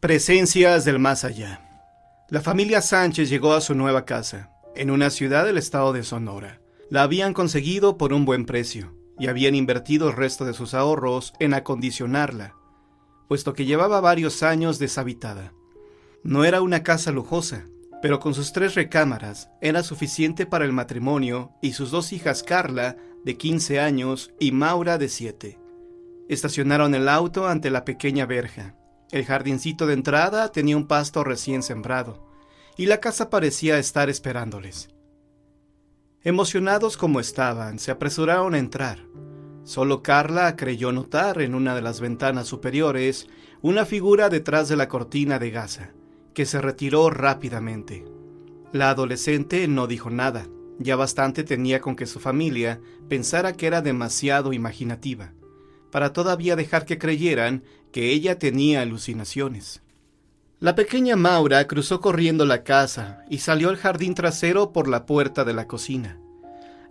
Presencias del más allá. La familia Sánchez llegó a su nueva casa, en una ciudad del estado de Sonora. La habían conseguido por un buen precio, y habían invertido el resto de sus ahorros en acondicionarla, puesto que llevaba varios años deshabitada. No era una casa lujosa, pero con sus 3 recámaras era suficiente para el matrimonio y sus 2 hijas, Carla, de 15 años, y Maura, de 7. Estacionaron el auto ante la pequeña verja. El jardincito de entrada tenía un pasto recién sembrado, y la casa parecía estar esperándoles. Emocionados como estaban, se apresuraron a entrar. Solo Carla creyó notar en una de las ventanas superiores una figura detrás de la cortina de gasa, que se retiró rápidamente. La adolescente no dijo nada, ya bastante tenía con que su familia pensara que era demasiado imaginativa, para todavía dejar que creyeran que ella tenía alucinaciones. La pequeña Maura cruzó corriendo la casa y salió al jardín trasero por la puerta de la cocina.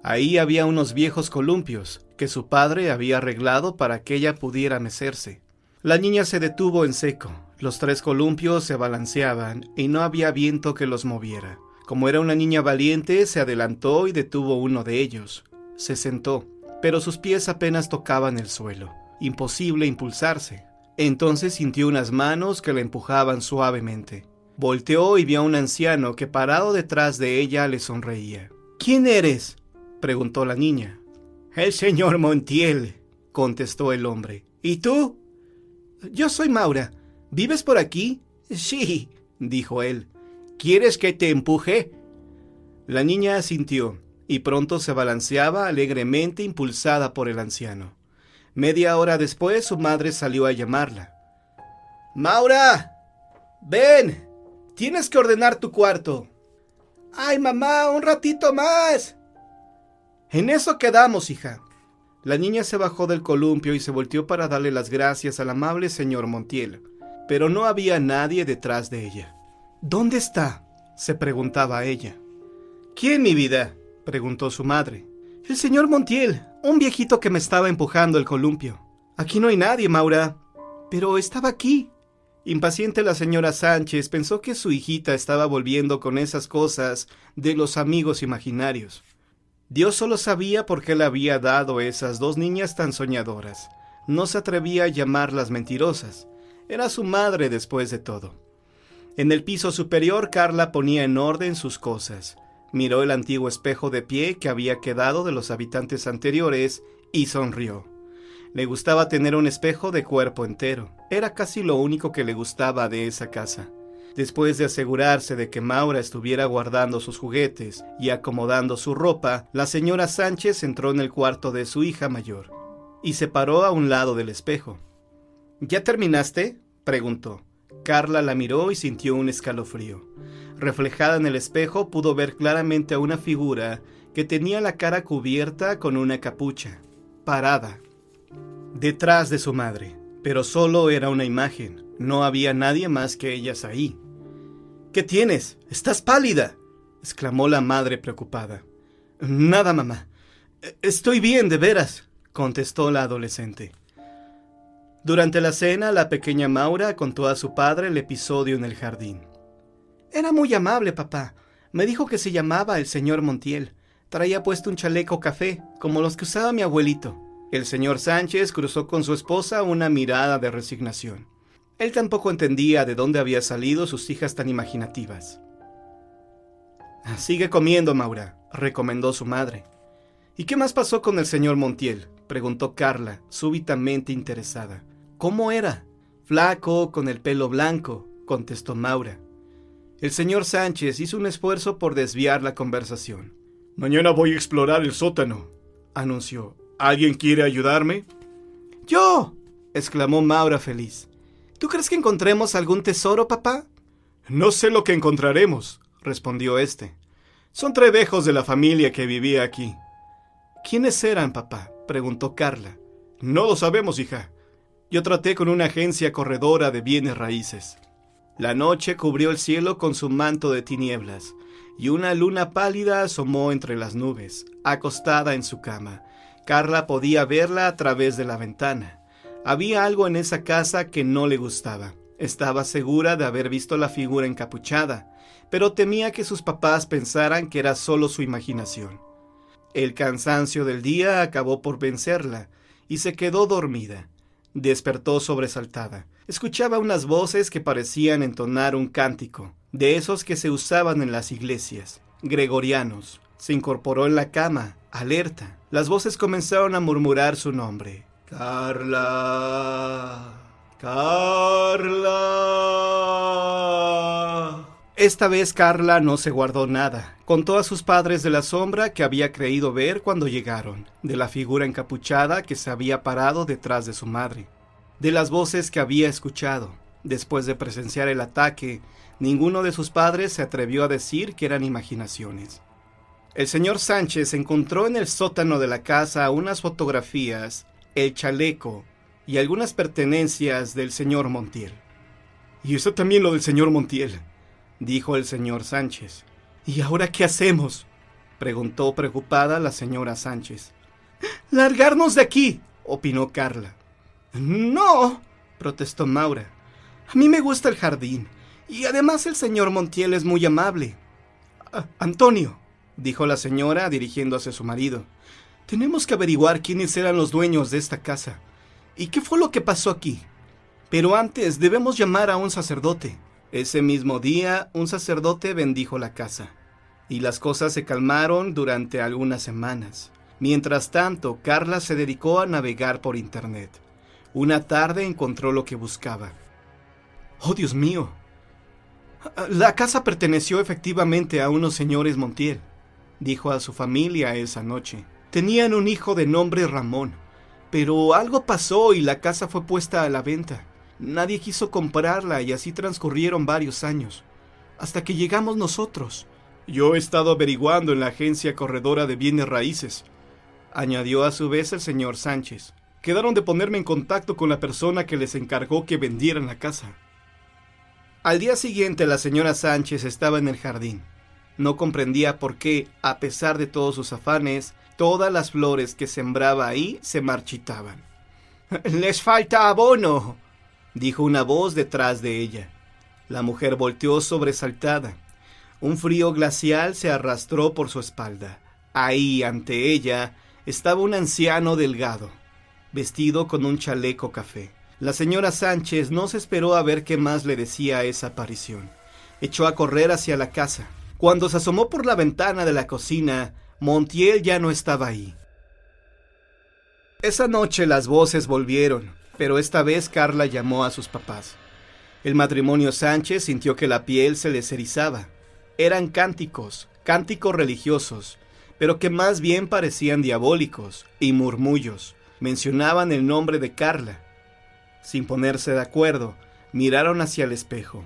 Ahí había unos viejos columpios que su padre había arreglado para que ella pudiera mecerse. La niña se detuvo en seco. Los 3 columpios se balanceaban y no había viento que los moviera. Como era una niña valiente, se adelantó y detuvo uno de ellos. Se sentó, pero sus pies apenas tocaban el suelo. Imposible impulsarse. Entonces sintió unas manos que la empujaban suavemente. Volteó y vio a un anciano que parado detrás de ella le sonreía. «¿Quién eres?», preguntó la niña. «El señor Montiel», contestó el hombre. «¿Y tú?». «Yo soy Maura. ¿Vives por aquí?». «Sí», dijo él. «¿Quieres que te empuje?». La niña asintió y pronto se balanceaba alegremente impulsada por el anciano. Media hora después su madre salió a llamarla. «Maura, ven, tienes que ordenar tu cuarto». «Ay, mamá, un ratito más». «En eso quedamos, hija». La niña se bajó del columpio y se volteó para darle las gracias al amable señor Montiel, pero no había nadie detrás de ella. «¿Dónde está?», se preguntaba ella. «¿Quién, mi vida?», preguntó su madre. «El señor Montiel, un viejito que me estaba empujando el columpio». «Aquí no hay nadie, Maura». «Pero estaba aquí». Impaciente, la señora Sánchez pensó que su hijita estaba volviendo con esas cosas de los amigos imaginarios. Dios solo sabía por qué le había dado esas 2 niñas tan soñadoras. No se atrevía a llamarlas mentirosas. Era su madre después de todo. En el piso superior, Carla ponía en orden sus cosas. Miró el antiguo espejo de pie que había quedado de los habitantes anteriores y sonrió. Le gustaba tener un espejo de cuerpo entero. Era casi lo único que le gustaba de esa casa. Después de asegurarse de que Maura estuviera guardando sus juguetes y acomodando su ropa, la señora Sánchez entró en el cuarto de su hija mayor y se paró a un lado del espejo. «¿Ya terminaste?», preguntó. Carla la miró y sintió un escalofrío. Reflejada en el espejo, pudo ver claramente a una figura que tenía la cara cubierta con una capucha, parada detrás de su madre, pero solo era una imagen. No había nadie más que ellas ahí. «¿Qué tienes? ¡Estás pálida!», exclamó la madre preocupada. «Nada, mamá. Estoy bien, de veras», contestó la adolescente. Durante la cena, la pequeña Maura contó a su padre el episodio en el jardín. «Era muy amable, papá. Me dijo que se llamaba el señor Montiel. Traía puesto un chaleco café, como los que usaba mi abuelito». El señor Sánchez cruzó con su esposa una mirada de resignación. Él tampoco entendía de dónde había salido sus hijas tan imaginativas. «Sigue comiendo, Maura», recomendó su madre. «¿Y qué más pasó con el señor Montiel?», preguntó Carla, súbitamente interesada. «¿Cómo era?». «Flaco, con el pelo blanco», contestó Maura. El señor Sánchez hizo un esfuerzo por desviar la conversación. «Mañana voy a explorar el sótano», anunció. «¿Alguien quiere ayudarme?». «¡Yo!», exclamó Maura feliz. «¿Tú crees que encontremos algún tesoro, papá?». «No sé lo que encontraremos», respondió este. «Son trebejos de la familia que vivía aquí». «¿Quiénes eran, papá?», preguntó Carla. «No lo sabemos, hija. Yo traté con una agencia corredora de bienes raíces». La noche cubrió el cielo con su manto de tinieblas, y una luna pálida asomó entre las nubes, acostada en su cama. Carla podía verla a través de la ventana. Había algo en esa casa que no le gustaba. Estaba segura de haber visto la figura encapuchada, pero temía que sus papás pensaran que era solo su imaginación. El cansancio del día acabó por vencerla y se quedó dormida. Despertó sobresaltada. Escuchaba unas voces que parecían entonar un cántico, de esos que se usaban en las iglesias, gregorianos. Se incorporó en la cama, alerta. Las voces comenzaron a murmurar su nombre. ¡Carla! ¡Carla! Esta vez Carla no se guardó nada. Contó a sus padres de la sombra que había creído ver cuando llegaron, de la figura encapuchada que se había parado detrás de su madre, de las voces que había escuchado. Después de presenciar el ataque, ninguno de sus padres se atrevió a decir que eran imaginaciones. El señor Sánchez encontró en el sótano de la casa unas fotografías, el chaleco y algunas pertenencias del señor Montiel. «¿Y eso también lo del señor Montiel?», dijo el señor Sánchez. «¿Y ahora qué hacemos?», preguntó preocupada la señora Sánchez. «¡Largarnos de aquí!», opinó Carla. «No», protestó Maura. «A mí me gusta el jardín, y además el señor Montiel es muy amable». «Antonio», dijo la señora dirigiéndose a su marido, «tenemos que averiguar quiénes eran los dueños de esta casa. ¿Y qué fue lo que pasó aquí? Pero antes debemos llamar a un sacerdote». Ese mismo día, un sacerdote bendijo la casa, y las cosas se calmaron durante algunas semanas. Mientras tanto, Carla se dedicó a navegar por internet. Una tarde encontró lo que buscaba. «¡Oh, Dios mío! La casa perteneció efectivamente a unos señores Montiel», dijo a su familia esa noche. «Tenían un hijo de nombre Ramón, pero algo pasó y la casa fue puesta a la venta. Nadie quiso comprarla y así transcurrieron varios años, hasta que llegamos nosotros. Yo he estado averiguando en la agencia corredora de bienes raíces», añadió a su vez el señor Sánchez. «Quedaron de ponerme en contacto con la persona que les encargó que vendieran la casa». Al día siguiente la señora Sánchez estaba en el jardín. No comprendía por qué, a pesar de todos sus afanes, todas las flores que sembraba ahí se marchitaban. «Les falta abono», dijo una voz detrás de ella. La mujer volteó sobresaltada. Un frío glacial se arrastró por su espalda. Ahí, ante ella, estaba un anciano delgado, vestido con un chaleco café. La señora Sánchez no se esperó a ver qué más le decía a esa aparición. Echó a correr hacia la casa. Cuando se asomó por la ventana de la cocina, Montiel ya no estaba ahí. Esa noche las voces volvieron, pero esta vez Carla llamó a sus papás. El matrimonio Sánchez sintió que la piel se les erizaba. Eran cánticos religiosos, pero que más bien parecían diabólicos, y murmullos. Mencionaban el nombre de Carla. Sin ponerse de acuerdo, miraron hacia el espejo.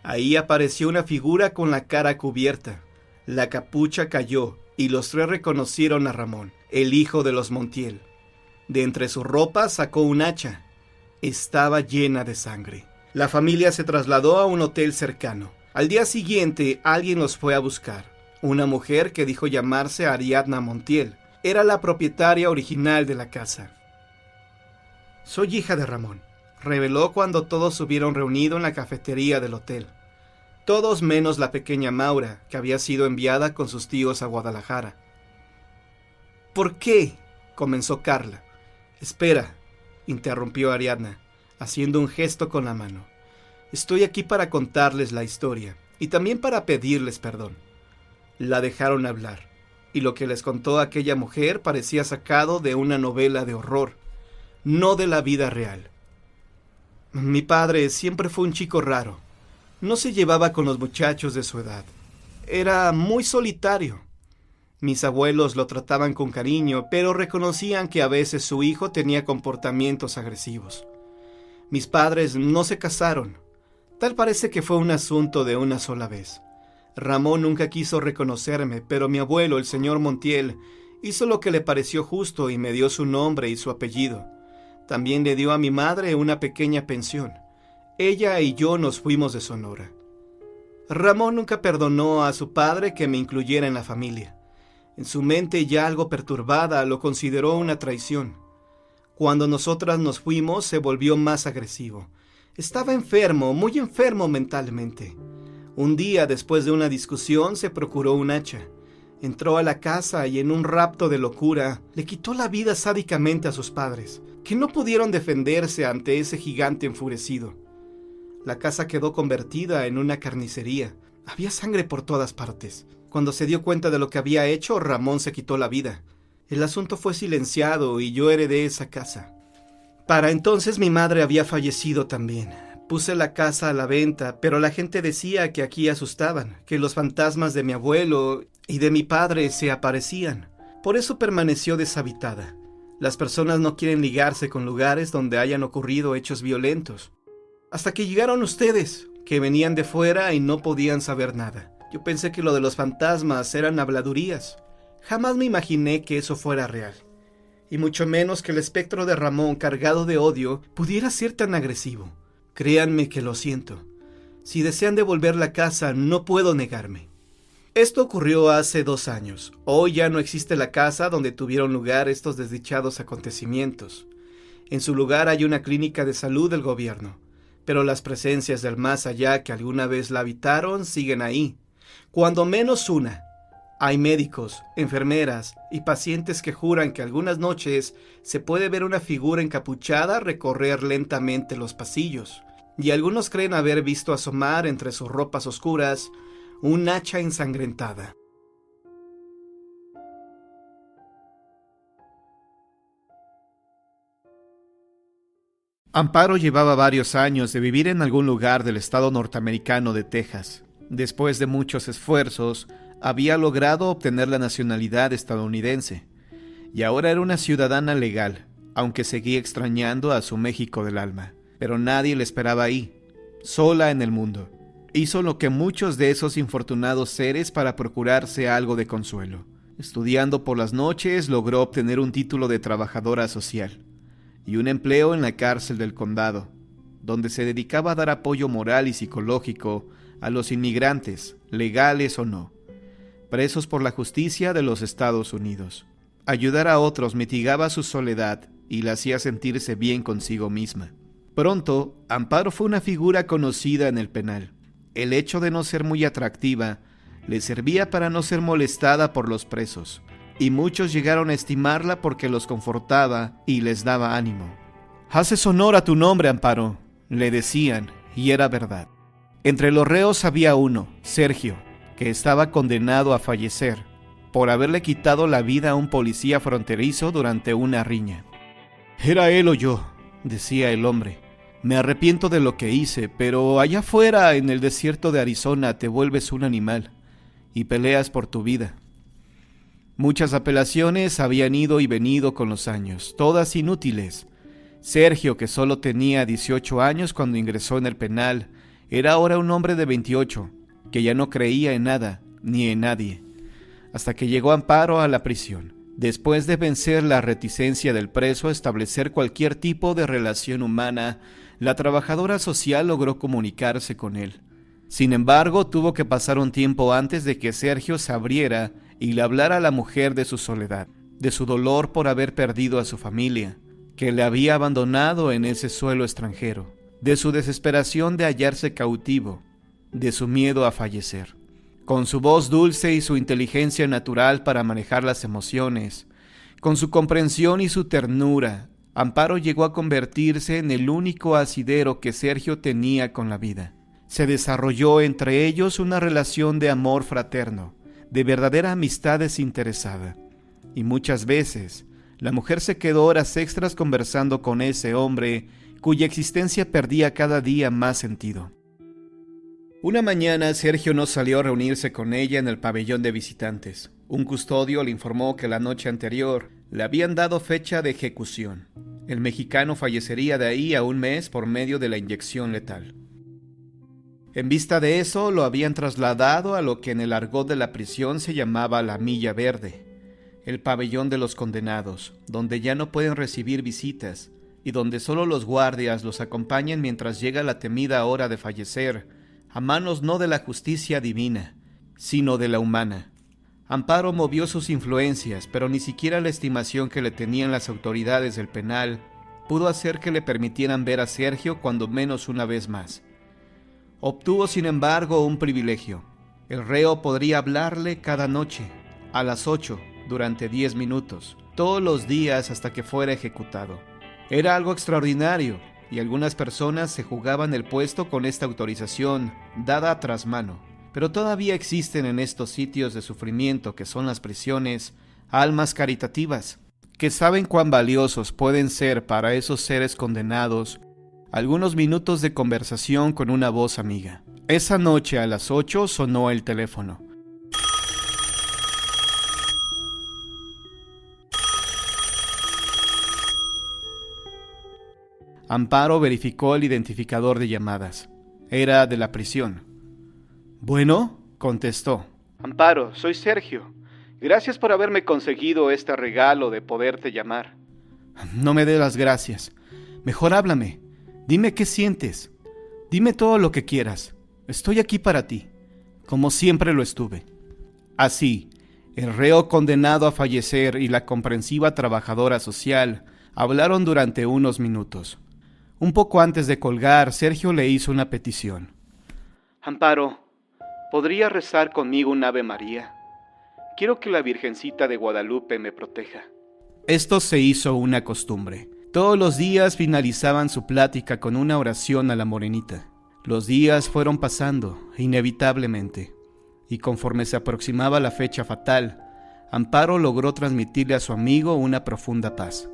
Ahí apareció una figura con la cara cubierta. La capucha cayó, y los tres reconocieron a Ramón, el hijo de los Montiel. De entre su ropa sacó un hacha. Estaba llena de sangre. La familia se trasladó a un hotel cercano. Al día siguiente, alguien los fue a buscar. Una mujer que dijo llamarse Ariadna Montiel. Era la propietaria original de la casa. «Soy hija de Ramón», reveló cuando todos se hubieron reunido en la cafetería del hotel. Todos menos la pequeña Maura, que había sido enviada con sus tíos a Guadalajara. «¿Por qué?», comenzó Carla. «Espera», interrumpió Ariadna, haciendo un gesto con la mano. «Estoy aquí para contarles la historia, y también para pedirles perdón». La dejaron hablar, y lo que les contó aquella mujer parecía sacado de una novela de horror, no de la vida real. «Mi padre siempre fue un chico raro. No se llevaba con los muchachos de su edad. Era muy solitario. Mis abuelos lo trataban con cariño, pero reconocían que a veces su hijo tenía comportamientos agresivos. Mis padres no se casaron. Tal parece que fue un asunto de una sola vez. Ramón nunca quiso reconocerme, pero mi abuelo, el señor Montiel, hizo lo que le pareció justo y me dio su nombre y su apellido. También le dio a mi madre una pequeña pensión. Ella y yo nos fuimos de Sonora. Ramón nunca perdonó a su padre que me incluyera en la familia. En su mente ya algo perturbada lo consideró una traición. Cuando nosotras nos fuimos se volvió más agresivo. Estaba enfermo, muy enfermo mentalmente. Un día, después de una discusión, se procuró un hacha. Entró a la casa y en un rapto de locura, le quitó la vida sádicamente a sus padres, que no pudieron defenderse ante ese gigante enfurecido. La casa quedó convertida en una carnicería. Había sangre por todas partes. Cuando se dio cuenta de lo que había hecho, Ramón se quitó la vida. El asunto fue silenciado y yo heredé esa casa. Para entonces mi madre había fallecido también. Puse la casa a la venta, pero la gente decía que aquí asustaban, que los fantasmas de mi abuelo y de mi padre se aparecían. Por eso permaneció deshabitada. Las personas no quieren ligarse con lugares donde hayan ocurrido hechos violentos. Hasta que llegaron ustedes, que venían de fuera y no podían saber nada. Yo pensé que lo de los fantasmas eran habladurías. Jamás me imaginé que eso fuera real. Y mucho menos que el espectro de Ramón, cargado de odio, pudiera ser tan agresivo. Créanme que lo siento. Si desean devolver la casa, no puedo negarme. Esto ocurrió hace 2 años. Hoy ya no existe la casa donde tuvieron lugar estos desdichados acontecimientos. En su lugar hay una clínica de salud del gobierno. Pero las presencias del más allá que alguna vez la habitaron siguen ahí. Cuando menos una. Hay médicos, enfermeras y pacientes que juran que algunas noches se puede ver una figura encapuchada recorrer lentamente los pasillos. Y algunos creen haber visto asomar entre sus ropas oscuras un hacha ensangrentada. Amparo llevaba varios años de vivir en algún lugar del estado norteamericano de Texas. Después de muchos esfuerzos, había logrado obtener la nacionalidad estadounidense, y ahora era una ciudadana legal, aunque seguía extrañando a su México del alma. Pero nadie la esperaba ahí, sola en el mundo. Hizo lo que muchos de esos infortunados seres para procurarse algo de consuelo. Estudiando por las noches, logró obtener un título de trabajadora social y un empleo en la cárcel del condado, donde se dedicaba a dar apoyo moral y psicológico a los inmigrantes, legales o no, presos por la justicia de los Estados Unidos. Ayudar a otros mitigaba su soledad y la hacía sentirse bien consigo misma. Pronto, Amparo fue una figura conocida en el penal. El hecho de no ser muy atractiva le servía para no ser molestada por los presos, y muchos llegaron a estimarla porque los confortaba y les daba ánimo. «Haces honor a tu nombre, Amparo», le decían, y era verdad. Entre los reos había uno, Sergio, que estaba condenado a fallecer por haberle quitado la vida a un policía fronterizo durante una riña. «Era él o yo», decía el hombre. «Me arrepiento de lo que hice, pero allá afuera en el desierto de Arizona te vuelves un animal y peleas por tu vida». Muchas apelaciones habían ido y venido con los años, todas inútiles. Sergio, que solo tenía 18 años cuando ingresó en el penal, era ahora un hombre de 28, que ya no creía en nada ni en nadie, hasta que llegó Amparo a la prisión. Después de vencer la reticencia del preso a establecer cualquier tipo de relación humana, la trabajadora social logró comunicarse con él. Sin embargo, tuvo que pasar un tiempo antes de que Sergio se abriera y le hablara a la mujer de su soledad, de su dolor por haber perdido a su familia, que le había abandonado en ese suelo extranjero, de su desesperación de hallarse cautivo, de su miedo a fallecer. Con su voz dulce y su inteligencia natural para manejar las emociones, con su comprensión y su ternura, Amparo llegó a convertirse en el único asidero que Sergio tenía con la vida. Se desarrolló entre ellos una relación de amor fraterno, de verdadera amistad desinteresada. Y muchas veces, la mujer se quedó horas extras conversando con ese hombre cuya existencia perdía cada día más sentido. Una mañana, Sergio no salió a reunirse con ella en el pabellón de visitantes. Un custodio le informó que la noche anterior le habían dado fecha de ejecución. El mexicano fallecería de ahí a un mes por medio de la inyección letal. En vista de eso, lo habían trasladado a lo que en el argot de la prisión se llamaba la Milla Verde, el pabellón de los condenados, donde ya no pueden recibir visitas y donde solo los guardias los acompañan mientras llega la temida hora de fallecer, a manos no de la justicia divina, sino de la humana. Amparo movió sus influencias, pero ni siquiera la estimación que le tenían las autoridades del penal pudo hacer que le permitieran ver a Sergio cuando menos una vez más. Obtuvo, sin embargo, un privilegio. El reo podría hablarle cada noche, a las 8, durante 10 minutos, todos los días hasta que fuera ejecutado. Era algo extraordinario, y algunas personas se jugaban el puesto con esta autorización dada tras mano. Pero todavía existen en estos sitios de sufrimiento que son las prisiones, almas caritativas, que saben cuán valiosos pueden ser para esos seres condenados algunos minutos de conversación con una voz amiga. Esa noche a las 8 sonó el teléfono. Amparo verificó el identificador de llamadas. Era de la prisión. «Bueno», contestó. «Amparo, soy Sergio. Gracias por haberme conseguido este regalo de poderte llamar». «No me dé las gracias. Mejor háblame. Dime qué sientes. Dime todo lo que quieras. Estoy aquí para ti, como siempre lo estuve». Así, el reo condenado a fallecer y la comprensiva trabajadora social hablaron durante unos minutos. Un poco antes de colgar, Sergio le hizo una petición. «Amparo, ¿podría rezar conmigo un Ave María? Quiero que la Virgencita de Guadalupe me proteja». Esto se hizo una costumbre. Todos los días finalizaban su plática con una oración a la morenita. Los días fueron pasando, inevitablemente, y conforme se aproximaba la fecha fatal, Amparo logró transmitirle a su amigo una profunda paz.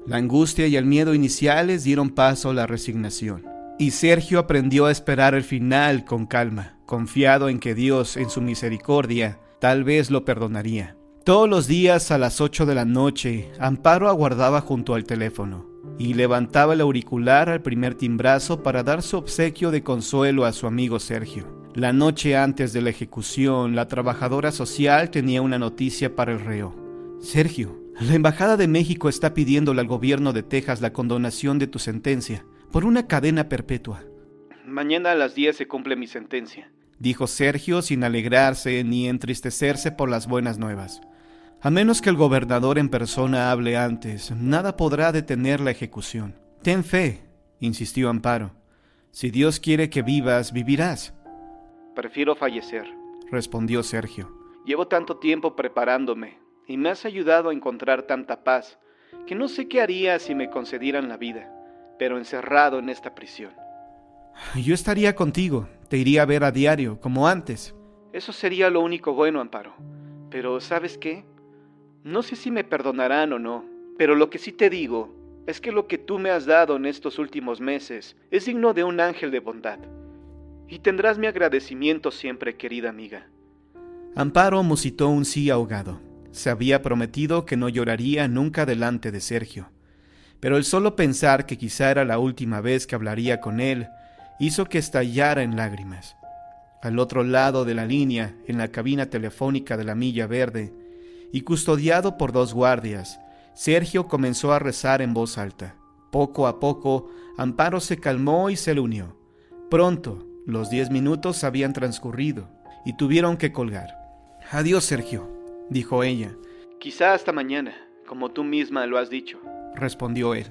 La angustia y el miedo iniciales dieron paso a la resignación, y Sergio aprendió a esperar el final con calma, confiado en que Dios, en su misericordia, tal vez lo perdonaría. Todos los días a las 8 de la noche, Amparo aguardaba junto al teléfono, y levantaba el auricular al primer timbrazo para dar su obsequio de consuelo a su amigo Sergio. La noche antes de la ejecución, la trabajadora social tenía una noticia para el reo. «Sergio, la Embajada de México está pidiéndole al gobierno de Texas la condonación de tu sentencia por una cadena perpetua». «Mañana a las 10 se cumple mi sentencia», dijo Sergio sin alegrarse ni entristecerse por las buenas nuevas. «A menos que el gobernador en persona hable antes, nada podrá detener la ejecución». «Ten fe», insistió Amparo. «Si Dios quiere que vivas, vivirás». «Prefiero fallecer», respondió Sergio. «Llevo tanto tiempo preparándome y me has ayudado a encontrar tanta paz que no sé qué haría si me concedieran la vida, pero encerrado en esta prisión». «Yo estaría contigo, te iría a ver a diario, como antes». «Eso sería lo único bueno, Amparo. Pero ¿sabes qué? No sé si me perdonarán o no, pero lo que sí te digo es que lo que tú me has dado en estos últimos meses es digno de un ángel de bondad. Y tendrás mi agradecimiento siempre, querida amiga». Amparo musitó un sí ahogado. Se había prometido que no lloraría nunca delante de Sergio, pero el solo pensar que quizá era la última vez que hablaría con él hizo que estallara en lágrimas. Al otro lado de la línea, en la cabina telefónica de la Milla Verde, y custodiado por 2 guardias, Sergio comenzó a rezar en voz alta. Poco a poco, Amparo se calmó y se le unió. Pronto, los 10 minutos habían transcurrido y tuvieron que colgar. «Adiós, Sergio», dijo ella. «Quizá hasta mañana, como tú misma lo has dicho», respondió él.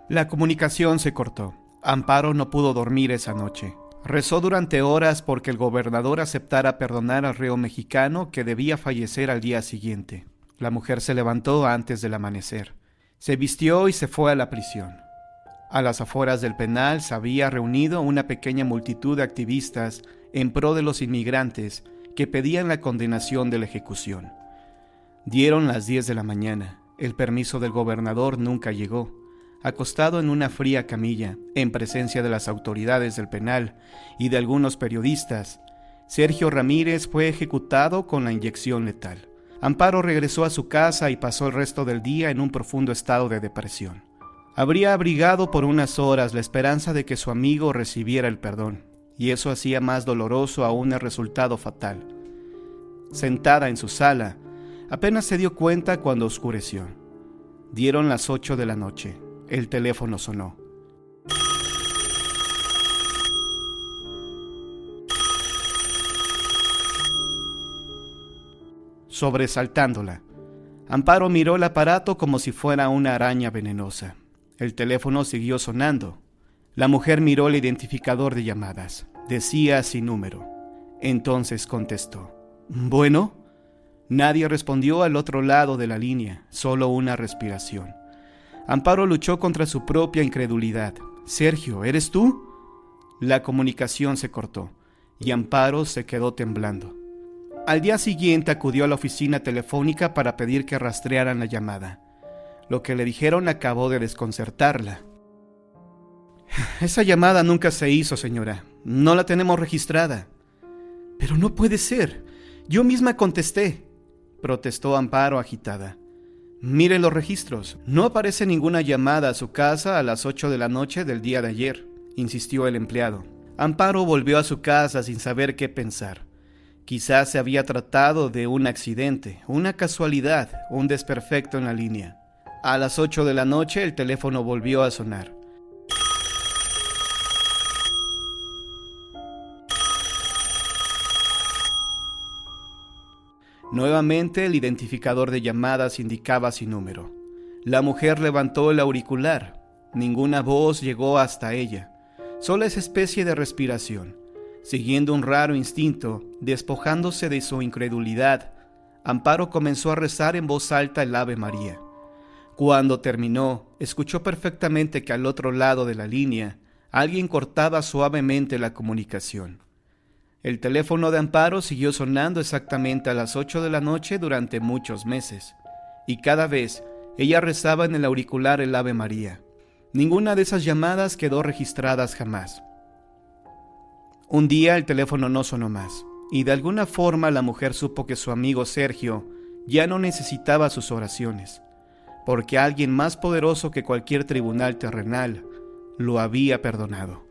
La comunicación se cortó. Amparo no pudo dormir esa noche. Rezó durante horas porque el gobernador aceptara perdonar al reo mexicano que debía fallecer al día siguiente. La mujer se levantó antes del amanecer. Se vistió y se fue a la prisión. A las afueras del penal se había reunido una pequeña multitud de activistas en pro de los inmigrantes que pedían la condenación de la ejecución. Dieron las 10 de la mañana. El permiso del gobernador nunca llegó. Acostado en una fría camilla, en presencia de las autoridades del penal y de algunos periodistas, Sergio Ramírez fue ejecutado con la inyección letal. Amparo regresó a su casa y pasó el resto del día en un profundo estado de depresión. Habría abrigado por unas horas la esperanza de que su amigo recibiera el perdón, y eso hacía más doloroso aún el resultado fatal. Sentada en su sala, apenas se dio cuenta cuando oscureció. Dieron las 8 de la noche. El teléfono sonó. Sobresaltándola, Amparo miró el aparato como si fuera una araña venenosa. El teléfono siguió sonando. La mujer miró el identificador de llamadas. Decía sin número. Entonces contestó. ¿Bueno? Nadie respondió al otro lado de la línea, solo una respiración. Amparo luchó contra su propia incredulidad. «Sergio, ¿eres tú?» La comunicación se cortó y Amparo se quedó temblando. Al día siguiente acudió a la oficina telefónica para pedir que rastrearan la llamada. Lo que le dijeron acabó de desconcertarla. «Esa llamada nunca se hizo, señora. No la tenemos registrada». «Pero no puede ser. Yo misma contesté», protestó Amparo agitada. «Mire los registros. No aparece ninguna llamada a su casa a las 8 de la noche del día de ayer», insistió el empleado. Amparo volvió a su casa sin saber qué pensar. Quizás se había tratado de un accidente, una casualidad, un desperfecto en la línea. A las 8 de la noche el teléfono volvió a sonar. Nuevamente el identificador de llamadas indicaba sin número. La mujer levantó el auricular. Ninguna voz llegó hasta ella. Solo esa especie de respiración. Siguiendo un raro instinto, despojándose de su incredulidad, Amparo comenzó a rezar en voz alta el Ave María. Cuando terminó, escuchó perfectamente que al otro lado de la línea, alguien cortaba suavemente la comunicación. El teléfono de Amparo siguió sonando exactamente a las 8 de la noche durante muchos meses, y cada vez ella rezaba en el auricular el Ave María. Ninguna de esas llamadas quedó registradas jamás. Un día el teléfono no sonó más, y de alguna forma la mujer supo que su amigo Sergio ya no necesitaba sus oraciones, porque alguien más poderoso que cualquier tribunal terrenal lo había perdonado.